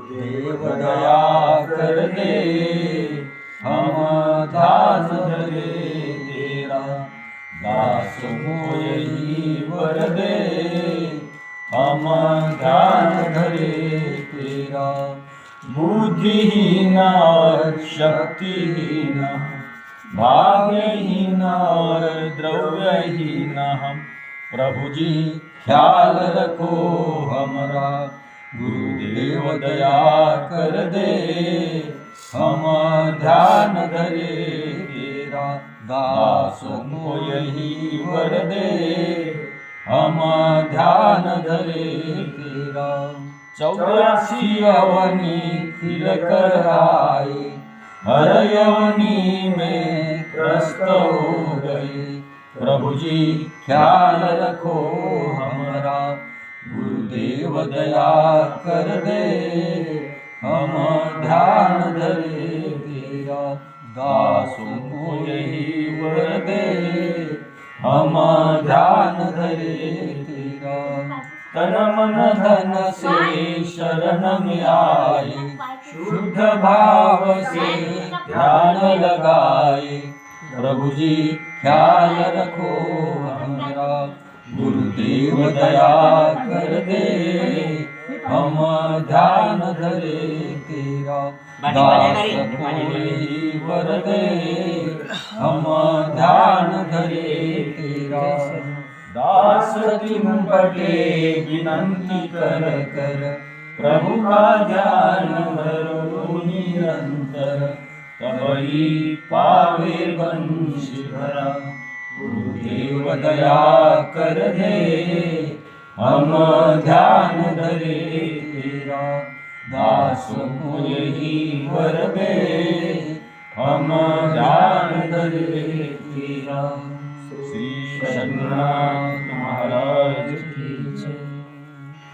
गुरुदेव दया कर दे, हम ध्यान धरे तेरा। दास को यही वर दे, हम ध्यान धरे तेरा। बुद्धिहीन और शक्तिहीन, भाग्यहीन और द्रव्यहीन हम, प्रभु जी ख्याल रखो हमारा। गुरुदेव दया कर दे, हम ध्यान धरे तेरा। दास को यही वर दे, हम ध्यान धरे तेरा। 84 अवनी फिर कर आए, हर यवनी में त्रस्त हो गए। प्रभु जी ख्याल रखो हमारा। गुरुदेव दया कर दे, हम ध्यान धरे तेरा। दासों को यही वर दे, हम ध्यान धरे तेरा। तन मन धन से शरण में आए, शुद्ध भाव से ध्यान लगाए। प्रभु जी ख्याल रखो हमारा। गुरुदेव दया कर दे, हम ध्यान धरे तेरा। दास को यही वर दे, हम ध्यान धरे तेरा। दास तिम बटे विनंती कर कर, प्रभु का ध्यान धरो निरंतर। तबही पावे बंशी भरा। गुरुदेव दया कर दे, हम ध्यान धरे तेरा। दास को यही वर दे, हम ध्यान धरे तेरा। श्री शंकरनाथ महाराज की जय।